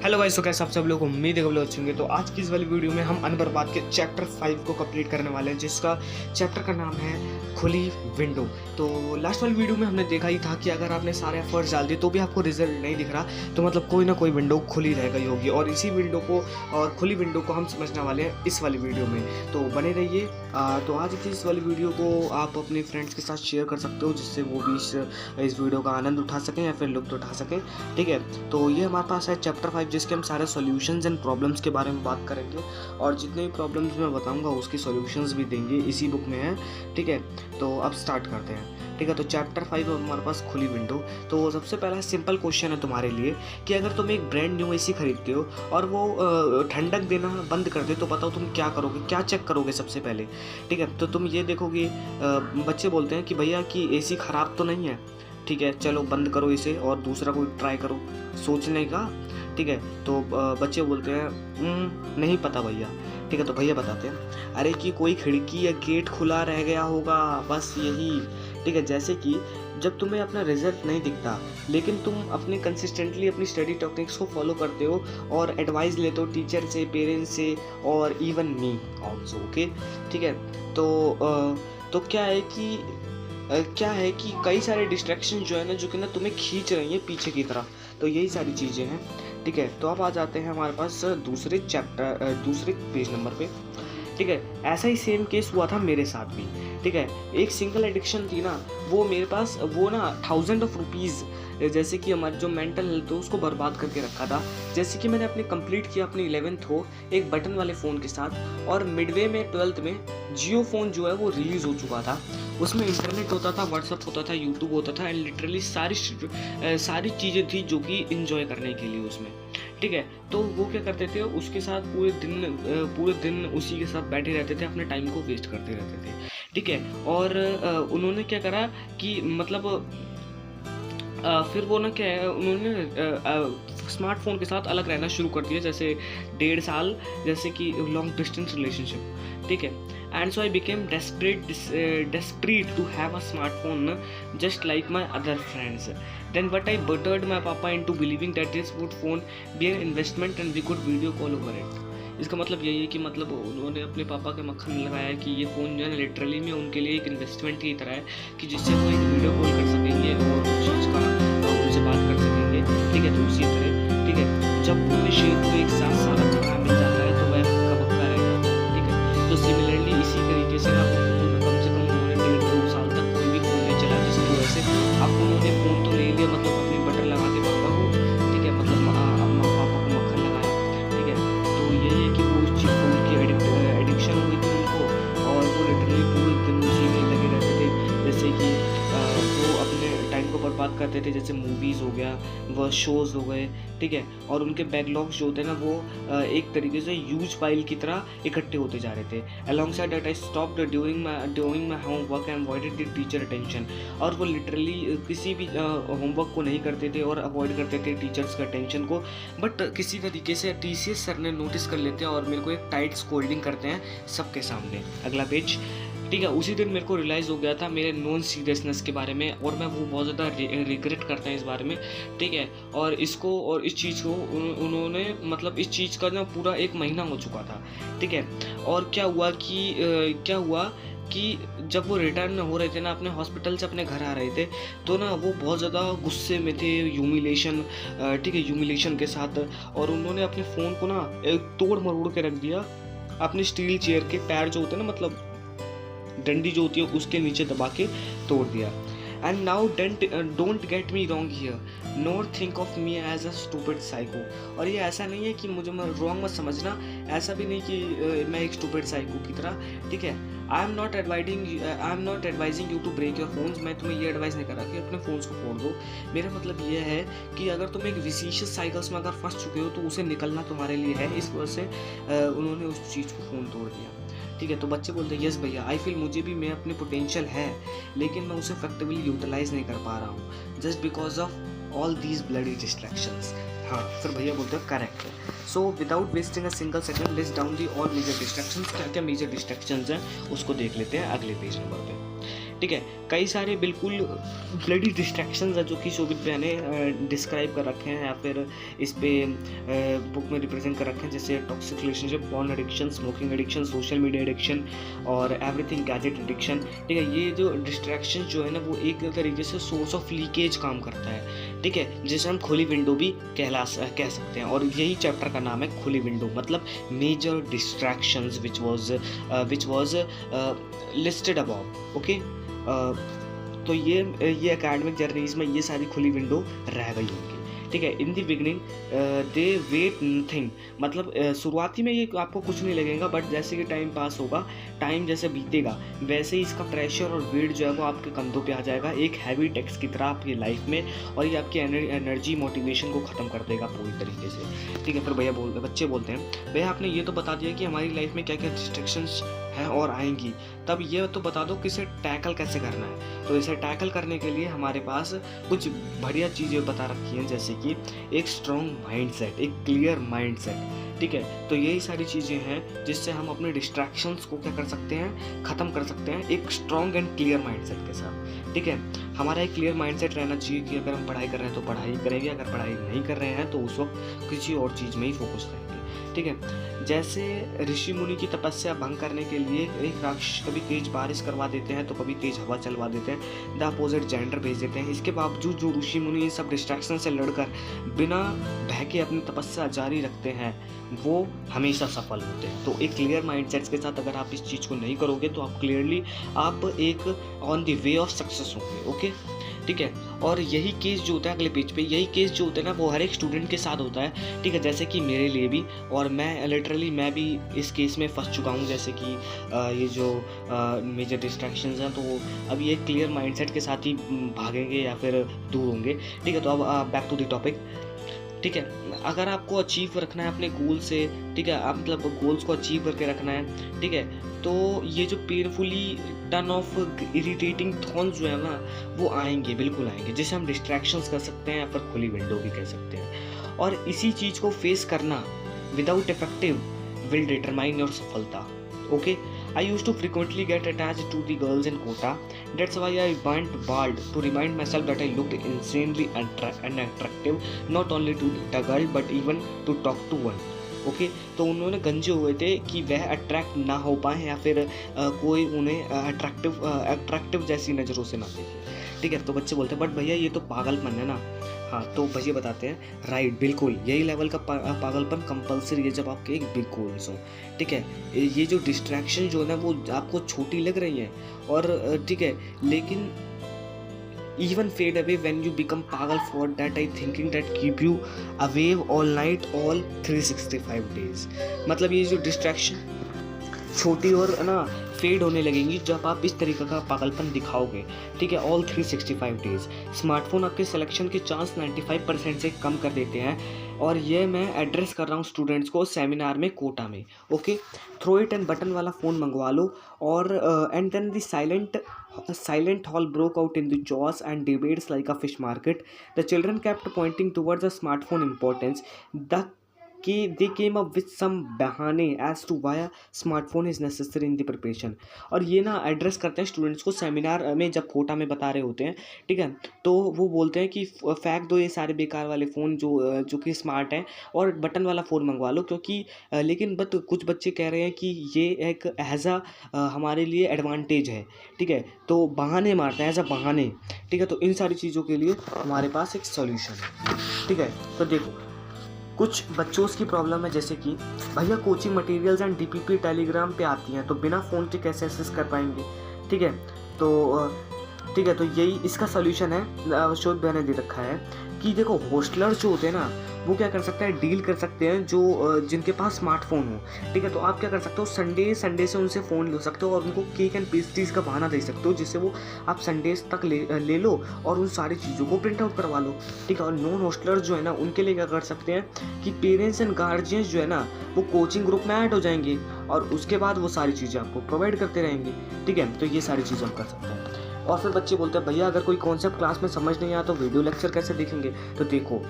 Hello guys, तो कैसे आप सब लोग, उम्मीद है सब लोग अच्छे होंगे। तो आज की इस वाली वीडियो में हम अनबर्बाद के चैप्टर 5 को कंप्लीट करने वाले हैं, जिसका चैप्टर का नाम है खुली विंडो। तो लास्ट वाली वीडियो में हमने देखा ही था कि अगर आपने सारे एफर्ट्स डाल दिए तो भी आपको रिजल्ट नहीं दिख रहा, तो मतलब कोई ना कोई विंडो खुली रह गई होगी। और इसी विंडो को और खुली विंडो को हम समझने वाले हैं इस वाली वीडियो में, तो बने रहिए। तो आज की इस वाली वीडियो को आप अपने फ्रेंड्स के साथ शेयर कर सकते हो, जिससे वो भी इस वीडियो का आनंद उठा सकें या फिर लुत्फ उठा सकें। ठीक है, तो ये हमारे पास है चैप्टर 5, जिसके हम सारे सॉल्यूशंस एंड प्रॉब्लम्स के बारे में बात करेंगे, और जितने भी प्रॉब्लम्स मैं बताऊंगा उसकी सॉल्यूशंस भी देंगे, इसी बुक में है। ठीक है, तो अब स्टार्ट करते हैं। ठीक है, तो चैप्टर 5 हमारे पास खुली विंडो। तो सबसे पहला सिंपल क्वेश्चन है तुम्हारे लिए कि अगर तुम एक ब्रांड न्यू एसी खरीदते हो और वो ठंडक देना बंद कर दे, तो बताओ तुम क्या करोगे, क्या चेक करोगे सबसे पहले। ठीक है, तो तुम ये देखोगे, बच्चे बोलते हैं कि भैया कि एसी ख़राब तो नहीं है। ठीक है, चलो बंद करो इसे और दूसरा कोई ट्राई करो सोचने का। ठीक है, तो बच्चे बोलते हैं नहीं पता भैया। ठीक है, तो भैया बताते हैं, अरे कि कोई खिड़की या गेट खुला रह गया होगा, बस यही। ठीक है, जैसे कि जब तुम्हें अपना रिजल्ट नहीं दिखता लेकिन तुम अपने कंसिस्टेंटली अपनी स्टडी टेक्निक्स को फॉलो करते हो और एडवाइस लेते हो टीचर से, पेरेंट्स से, और इवन मी ऑल्सो। ओके, ठीक है, तो क्या है कि कई सारे डिस्ट्रैक्शन जो है ना, जो कि ना तुम्हें खींच रही हैं पीछे की तरफ। तो यही सारी चीज़ें हैं। ठीक है, तो अब आ जाते हैं हमारे पास दूसरे पेज नंबर पे। ठीक है, ऐसा ही सेम केस हुआ था मेरे साथ भी। ठीक है, एक सिंगल एडिक्शन थी ना, वो मेरे पास वो ना 1000 ऑफ रुपीज़, जैसे कि हमारी जो मेंटल हेल्थ हो उसको बर्बाद करके रखा था। जैसे कि मैंने अपने कंप्लीट किया अपनी 11th हो एक बटन वाले फ़ोन के साथ, और मिडवे में 12th में जियो फ़ोन जो है वो रिलीज़ हो चुका था। उसमें इंटरनेट होता था, व्हाट्सअप होता था, यूट्यूब होता था, एंड लिटरली सारी चीज़ें थी जो कि इन्जॉय करने के लिए उसमें। ठीक है, तो वो क्या करते थे, उसके साथ पूरे दिन उसी के साथ बैठे रहते थे, अपने टाइम को वेस्ट करते रहते थे। ठीक है, और उन्होंने क्या करा कि मतलब फिर वो ना क्या है, उन्होंने स्मार्टफोन के साथ अलग रहना शुरू कर दिया, जैसे 1.5 साल, जैसे कि लॉन्ग डिस्टेंस रिलेशनशिप। ठीक है, and so I became desperate to have a smartphone just like my other friends. Then what I buttered my papa into believing that this would phone be an investment and we could video call over it. इसका मतलब यही है कि मतलब उन्होंने अपने पापा के मक्खन में लगाया कि ये फ़ोन जो है लिटरली में उनके लिए एक इन्वेस्टमेंट की तरह है, कि जिससे वो एक वीडियो कॉल कर सकेंगे और उस चीज़ का उनसे बात कर सकेंगे। ठीक है, तो उसी तरह ठीक है, जब पूरे शेर को एक साथ सारा खाना मिल जाता है तो वह हक्का बक्का रह जाता है। ठीक है, तो सिमिलरली इसी तरीके से आप कम से कम उन्होंने 1.5-2 साल तक कोई भी फ़ोन नहीं चला, जिसकी वजह से अब उन्होंने फ़ोन तो ले लिया, मतलब अपनी बटन लगा के पापा को। ठीक है, मतलब पापा को मक्खन लगाया। ठीक है, तो यही है कि वो उस चीज़ को उनकी एडिक्शन हो गई थी उनको, और वो लिटरली पूरे दिन उसी में लगे रहते थे। जैसे कि वो अपने टाइम को बर्बाद करते थे, जैसे मूवीज़ हो गया, वह शोज़ हो गए। ठीक है, और उनके बैकलॉग्स जो होते हैं ना, वो एक तरीके से ह्यूज फाइल की तरह इकट्ठे होते जा रहे थे। Alongside that I stopped doing my homework and avoided the teacher attention. और वो लिटरली किसी भी होमवर्क को नहीं करते थे और अवॉइड करते थे टीचर्स का अटेंशन को, बट किसी तरीके से टीसीएस सर ने नोटिस कर लेते हैं और मेरे को एक टाइट स्कोल्डिंग करते हैं सबके सामने। अगला पेज। ठीक है, उसी दिन मेरे को रियलाइज़ हो गया था मेरे नॉन सीरियसनेस के बारे में, और मैं वो बहुत ज़्यादा रिग्रेट करता हूँ इस बारे में। ठीक है, और इस चीज़ को उन्होंने मतलब इस चीज़ का ना पूरा 1 महीना हो चुका था। ठीक है, और क्या हुआ कि जब वो रिटर्न हो रहे थे ना अपने हॉस्पिटल से अपने घर आ रहे थे, तो ना वो बहुत ज़्यादा गुस्से में थे, ठीक है, ह्यूमिलेशन के साथ। और उन्होंने अपने फ़ोन को ना तोड़ मरोड़ के रख दिया, अपनी स्टील चेयर के पैर जो होते हैं ना, मतलब डंडी जो होती है उसके नीचे दबा के तोड़ दिया। And now don't get me wrong here, not think of me as a stupid psycho. और ये ऐसा नहीं है कि मुझे रॉन्ग मत समझना, ऐसा भी नहीं कि मैं एक स्टूपिड साइको की तरह। ठीक है, I am not advising you to break your phones. मैं तुम्हें ये एडवाइस नहीं कर रहा कि अपने फ़ोन्स को फोड़ दो। मेरा मतलब ये है कि अगर तुम एक विशियस साइकिल्स में अगर फंस चुके हो तो उसे निकलना तुम्हारे लिए है। इस वजह से उन्होंने उस चीज़ को फ़ोन तोड़ दिया। ठीक है, तो बच्चे बोलते हैं यस भैया, आई फील मुझे भी मैं अपने पोटेंशियल है, लेकिन मैं उसे इफेक्टिवली यूटिलाइज नहीं कर पा रहा हूँ, just because of all these bloody distractions. हाँ, फिर भैया बोलते हैं correct. So without wasting a single second list down the all major distractions. क्या क्या मेजर डिस्ट्रैक्शंस हैं उसको देख लेते हैं अगले पेज नंबर पे। ठीक है। कई सारे बिल्कुल ब्लडी डिस्ट्रैक्शंस हैं जो कि शोभित भैया ने डिस्क्राइब कर रखे हैं या फिर इस पे बुक में रिप्रेजेंट कर रखे हैं, जैसे toxic relationship, porn addiction, smoking addiction, social media addiction और एवरीथिंग गैजेट एडिक्शन। ठीक है, ये जो डिस्ट्रैक्शन जो है ना वो एक तरीके से सोर्स ऑफ लीकेज काम करता है। ठीक है, जिसे हम खुली विंडो भी कह सकते हैं, और यही चैप्टर का नाम है खुली विंडो, मतलब major distractions which was listed above. Okay, तो ये एकेडमिक जर्नीज में ये सारी खुली विंडो रह गई होंगी। ठीक है, इन दी बिगनिंग दे वेट नथिंग, मतलब शुरुआती में ये आपको कुछ नहीं लगेगा, बट जैसे कि टाइम पास होगा, टाइम जैसे बीतेगा, वैसे ही इसका प्रेशर और वेट जो है वो आपके कंधों पे आ जाएगा एक हैवी टैक्स की तरह आपकी लाइफ में, और ये आपकी एनर्जी मोटिवेशन को ख़त्म कर देगा पूरी तरीके से। ठीक है, फिर बच्चे बोलते हैं भैया आपने ये तो बता दिया कि हमारी लाइफ में क्या क्या डिस्ट्रैक्शंस हैं और आएंगी, तब ये तो बता दो कि इसे टैकल कैसे करना है। तो इसे टैकल करने के लिए हमारे पास कुछ बढ़िया चीज़ें बता रखी हैं, जैसे कि एक स्ट्रॉन्ग माइंडसेट, एक क्लियर माइंडसेट। ठीक है, तो यही सारी चीज़ें हैं जिससे हम अपने डिस्ट्रैक्शंस को क्या कर सकते हैं, ख़त्म कर सकते हैं एक स्ट्रॉन्ग एंड क्लियर माइंडसेट के साथ। ठीक है, हमारा एक क्लियर माइंडसेट रहना चाहिए कि अगर हम पढ़ाई कर रहे हैं तो पढ़ाई करेंगे, अगर पढ़ाई नहीं कर रहे हैं तो उस वक्त किसी और चीज़ में ही फोकस करेंगे। ठीक है, जैसे ऋषि मुनि की तपस्या भंग करने के लिए एक राक्षस कभी तेज बारिश करवा देते हैं तो कभी तेज हवा चलवा देते हैं, द अपोजिट जेंडर भेज देते हैं। इसके बावजूद जो ऋषि मुनि इन सब डिस्ट्रैक्शन से लड़कर बिना भय के अपनी तपस्या जारी रखते हैं वो हमेशा सफल होते हैं। तो एक क्लियर माइंडसेट के साथ अगर आप इस चीज़ को नहीं करोगे तो आप क्लियरली आप एक on the way of success होंगे। ओके, ठीक है, और यही केस जो होता है अगले पेज पे, यही केस जो होता है ना वो हर एक स्टूडेंट के साथ होता है। ठीक है, जैसे कि मेरे लिए भी, और मैं लिटरली मैं भी इस केस में फंस चुका हूँ। जैसे कि ये जो मेजर डिस्ट्रैक्शंस हैं तो अब ये क्लियर माइंडसेट के साथ ही भागेंगे या फिर दूर होंगे। ठीक है, तो अब बैक टू द टॉपिक। ठीक है, अगर आपको अचीव रखना है अपने गोल से, ठीक है, आप मतलब गोल्स को अचीव करके रखना है, ठीक है, तो ये जो painfully turn off irritating thorns जो है ना वो आएंगे, बिल्कुल आएंगे, जिसे हम डिस्ट्रैक्शंस कर सकते हैं या फिर खुली विंडो भी कह सकते हैं। और इसी चीज़ को फेस करना without effective will determine your सफलता। Okay, I used to frequently get attached to the girls in Kota. That's why I went bald to remind myself that I looked insanely unattractive, not only to the girl but even to talk to one. Okay, तो उन्होंने गंजे हुए थे कि वह attract ना हो पाए या फिर कोई उन्हें अट्रैक्टिव जैसी नज़रों से ना देखे। ठीक है, तो बच्चे बोलते हैं बट भैया ये तो पागलपन है ना। हाँ, तो भैया बताते हैं राइट, बिल्कुल यही लेवल का पागलपन कंपलसरी है जब आपके एक बिग गोल्स हो। ठीक है, ये जो डिस्ट्रैक्शन जो है ना वो आपको छोटी लग रही है और ठीक है, लेकिन even fade away when you become pagal for that I thinking that keep you awake all night all 365 days। मतलब ये जो डिस्ट्रैक्शन छोटी और ना फेड होने लगेंगी जब आप इस तरीके का पागलपन दिखाओगे। ठीक है, ऑल 365 डेज। स्मार्टफोन आपके सिलेक्शन के चांस 95% से कम कर देते हैं, और ये मैं एड्रेस कर रहा हूँ स्टूडेंट्स को सेमिनार में कोटा में। Okay, throw it and button वाला फ़ोन मंगवा लो, और and then the silent hall broke out in the jaws and debates like a fish market. The children kept pointing towards the smartphone importance. They came up with some बहाने as to why a smartphone is necessary in the preparation। और ये ना address करते हैं students को seminar में जब कोटा में बता रहे होते हैं। ठीक है, तो वो बोलते हैं कि फेंक दो ये सारे बेकार वाले फ़ोन जो कि स्मार्ट हैं और बटन वाला फ़ोन मंगवा लो, क्योंकि लेकिन बट कुछ बच्चे कह रहे हैं कि ये एक एज हमारे लिए एडवांटेज है। ठीक है, तो बहाने मारते हैं एज अ बहाने। ठीक है, तो इन सारी चीज़ों के लिए हमारे पास एक सॉल्यूशन है। ठीक है, तो देखो कुछ बच्चों की प्रॉब्लम है, जैसे कि भैया coaching materials and DPP Telegram पे आती हैं तो बिना फ़ोन के कैसे एक्सेस कर पाएंगे। ठीक है, तो यही इसका सॉल्यूशन है, शोध भैया ने दे रखा है कि देखो होस्टलर जो होते हैं ना वो क्या कर सकते हैं, डील कर सकते हैं जो जिनके पास स्मार्टफोन हो। ठीक है, तो आप क्या कर सकते हो, संडे से उनसे फ़ोन ले सकते हो और उनको केक एंड पेस्ट्रीज़ का बहाना दे सकते हो, जिससे वो आप संडेज तक ले लो और उन सारी चीज़ों को प्रिंट आउट करवा लो। ठीक है, और नॉन होस्टलर जो है ना उनके लिए क्या कर सकते हैं कि पेरेंट्स एंड गार्जियंस जो है ना वो कोचिंग ग्रुप में ऐड हो जाएंगे और उसके बाद वो सारी चीज़ें आपको प्रोवाइड करते रहेंगे। ठीक है, तो ये सारी चीज़ें हम कर सकते हैं। और फिर बच्चे बोलते हैं भैया अगर कोई कॉन्सेप्ट क्लास में समझ नहीं आया तो वीडियो लेक्चर कैसे देखेंगे। तो देखो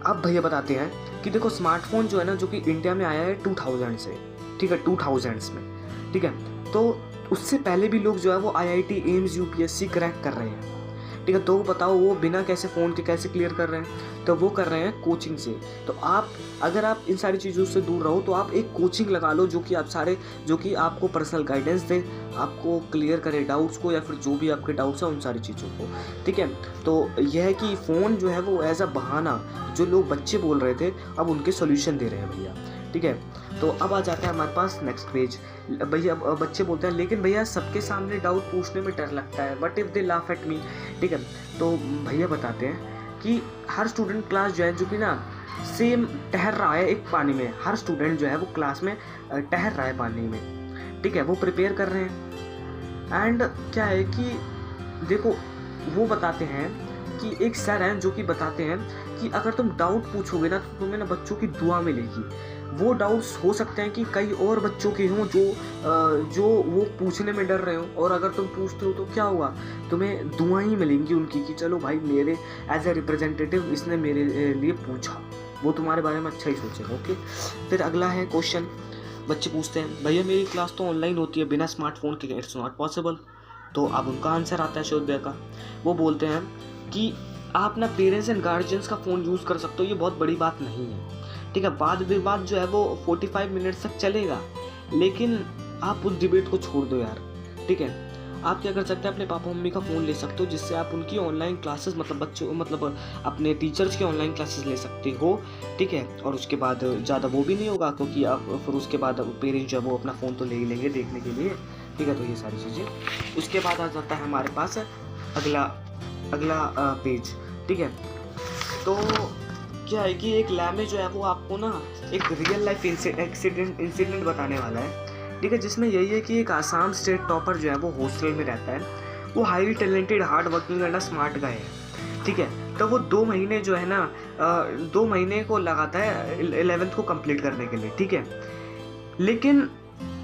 अब भैया बताते हैं कि देखो स्मार्टफोन जो है ना जो कि इंडिया में आया है 2000 से। ठीक है, 2000s में। ठीक है, तो उससे पहले भी लोग जो है वो IIT एम्स UPSC क्रैक कर रहे हैं, ठीक है। तो बताओ वो बिना कैसे फ़ोन के कैसे क्लियर कर रहे हैं, तो वो कर रहे हैं कोचिंग से। तो आप अगर आप इन सारी चीज़ों से दूर रहो तो आप एक कोचिंग लगा लो जो कि आपको पर्सनल गाइडेंस दे, आपको क्लियर करे डाउट्स को, या फिर जो भी आपके डाउट्स हैं उन सारी चीज़ों को, ठीक है। तो यह है कि फ़ोन जो है वो एज अ बहाना जो लोग बच्चे बोल रहे थे अब उनके सोल्यूशन दे रहे हैं भैया, ठीक है। तो अब आ जाता है हमारे पास नेक्स्ट पेज। भैया बच्चे बोलते हैं लेकिन भैया सबके सामने डाउट पूछने में डर लगता है, what if they laugh at me, ठीक है। तो भैया बताते हैं कि हर स्टूडेंट क्लास जो है जो कि ना सेम ठहर रहा है एक पानी में, हर स्टूडेंट जो है वो क्लास में ठहर रहा है पानी में, ठीक है। वो प्रिपेयर कर रहे हैं एंड क्या है कि देखो वो बताते हैं कि एक सर हैं जो कि बताते हैं कि अगर तुम डाउट पूछोगे ना तो तुम्हें ना बच्चों की दुआ मिलेगी। वो डाउट्स हो सकते हैं कि कई और बच्चों के हों जो वो पूछने में डर रहे हो, और अगर तुम पूछते हो तो क्या हुआ, तुम्हें दुआएं ही मिलेंगी उनकी कि चलो भाई मेरे एज ए रिप्रेजेंटेटिव इसने मेरे लिए पूछा, वो तुम्हारे बारे में अच्छा ही सोचेगा, ओके। फिर अगला है क्वेश्चन, बच्चे पूछते हैं भैया मेरी क्लास तो ऑनलाइन होती है बिना स्मार्टफोन के, इट्स नॉट पॉसिबल। तो अब उनका आंसर आता है शोध का, वो बोलते हैं कि आप ना पेरेंट्स एंड गार्जियंस का फ़ोन यूज़ कर सकते हो, ये बहुत बड़ी बात नहीं है, ठीक है। वाद विवाद जो है वो 45 मिनट्स तक चलेगा, लेकिन आप उस डिबेट को छोड़ दो यार, ठीक है। आप क्या कर सकते हैं, अपने पापा मम्मी का फ़ोन ले सकते हो जिससे आप उनकी ऑनलाइन क्लासेस मतलब अपने टीचर्स की ऑनलाइन क्लासेस ले सकते हो, ठीक है। और उसके बाद ज़्यादा वो भी नहीं होगा क्योंकि आप फिर उसके बाद पेरेंट्स जो है वो अपना फ़ोन तो ले ही लेंगे देखने के लिए, ठीक है। तो ये सारी चीज़ें। उसके बाद आ जाता है हमारे पास अगला पेज, ठीक है। तो क्या है कि एक लैब में जो है वो आपको ना एक रियल लाइफ इंसिडेंट बताने वाला है, ठीक है। जिसमें यही है कि एक आसाम स्टेट टॉपर जो है वो हॉस्टल में रहता है, वो highly talented hard working and smart guy है, ठीक है। तो वो 2 महीने जो है ना 2 महीने को लगाता है 11th को कंप्लीट करने के लिए, ठीक है। लेकिन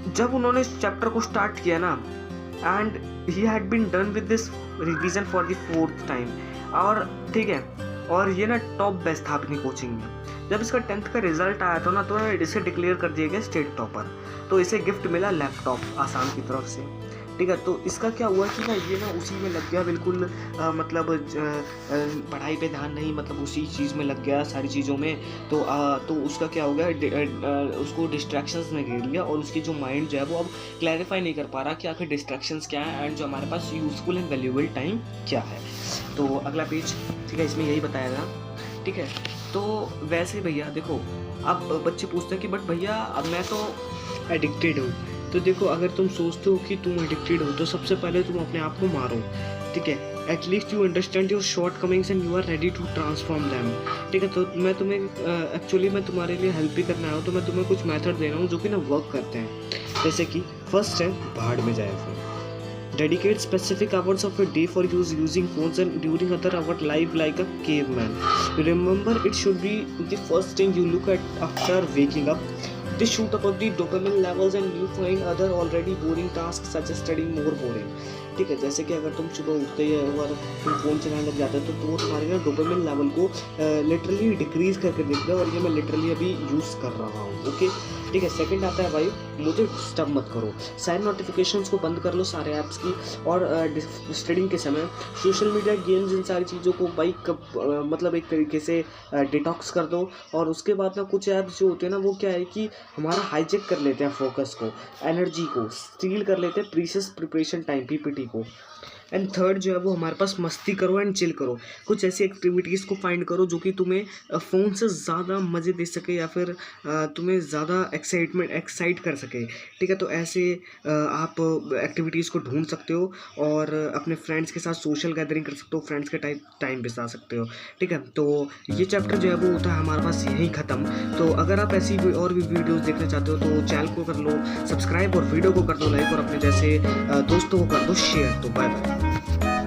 जब उन्होंने इस चैप्टर को स्टार्ट किया ना, and he had been done with this revision for the 4th time, और ठीक है, और ये ना टॉप बेस्ट था अपनी कोचिंग में। जब इसका 10th का रिजल्ट आया था ना तो इसे डिक्लेयर कर दिया गया स्टेट टॉपर, तो इसे गिफ्ट मिला लैपटॉप आसाम की तरफ से, ठीक है। तो इसका क्या हुआ कि ना ये ना उसी में लग गया बिल्कुल, मतलब पढ़ाई पे ध्यान नहीं, मतलब उसी चीज़ में लग गया सारी चीज़ों में। तो उसका क्या हो गया, उसको डिस्ट्रैक्शंस में घेर लिया, और उसकी जो माइंड जो है वो अब क्लैरिफाई नहीं कर पा रहा कि आखिर डिस्ट्रैक्शंस क्या है एंड जो हमारे पास यूज़फुल एंड वैल्यूएबल टाइम क्या है। तो अगला पेज, ठीक है, इसमें यही बताया गया, ठीक है। तो वैसे भैया देखो, अब बच्चे पूछते हैं कि बट भैया अब मैं तो एडिक्टेड हूँ। तो देखो अगर तुम सोचते हो कि तुम एडिक्टेड हो तो सबसे पहले तुम अपने आप को मारो, ठीक है। At least you understand your shortcomings and you are ready to transform them, ठीक है। तो मैं तुम्हें एक्चुअली मैं तुम्हारे लिए हेल्प भी करना आया हूँ, तो मैं तुम्हें कुछ मेथड दे रहा हूँ जो कि ना वर्क करते हैं। जैसे कि फर्स्ट है भाड़ में जाए phone, dedicate specific hours of a day for using phones and during other hour live like a caveman. Remember, it should be the first thing you look at after waking up. This shoot up the dopamine levels and you find other already boring tasks such as studying more boring. ठीक है, जैसे कि अगर तुम सुबह उठते ही और तुम फ़ोन चलाने लग जाते हो तो वो तुम्हारे ना डोपामिन लेवल को लिटरली डिक्रीज करके देता है, और ये मैं लिटरली अभी यूज़ कर रहा हूँ, ओके, ठीक है। सेकंड आता है भाई, मुझे डिस्टर्ब मत करो, सारे नोटिफिकेशंस को बंद कर लो सारे ऐप्स की, और स्टडिंग के समय सोशल मीडिया गेम्स इन सारी चीज़ों को भाई मतलब एक तरीके से डिटॉक्स कर दो। और उसके बाद ना कुछ ऐप्स जो होते हैं ना वो क्या है कि हमारा हाईजेक कर लेते हैं फोकस को, एनर्जी को स्टील कर लेते हैं प्रीशियस प्रिपरेशन टाइम पीपीटी को। एंड थर्ड जो है वो हमारे पास मस्ती करो एंड चिल करो, कुछ ऐसी एक्टिविटीज़ को फाइंड करो जो कि तुम्हें फ़ोन से ज़्यादा मज़े दे सके या फिर तुम्हें ज़्यादा एक्साइट कर सके, ठीक है। तो ऐसे आप एक्टिविटीज़ को ढूंढ सकते हो और अपने फ्रेंड्स के साथ सोशल गैदरिंग कर सकते हो, फ्रेंड्स के टाइम बिता सकते हो, ठीक है। तो ये चैप्टर जो है वो होता है हमारे पास यहीं ख़त्म। तो अगर आप ऐसी और भी वीडियोज़ देखना चाहते हो तो चैनल को कर लो सब्सक्राइब और वीडियो को कर दो लाइक, और अपने जैसे दोस्तों को कर दो शेयर। तो बाय बाय।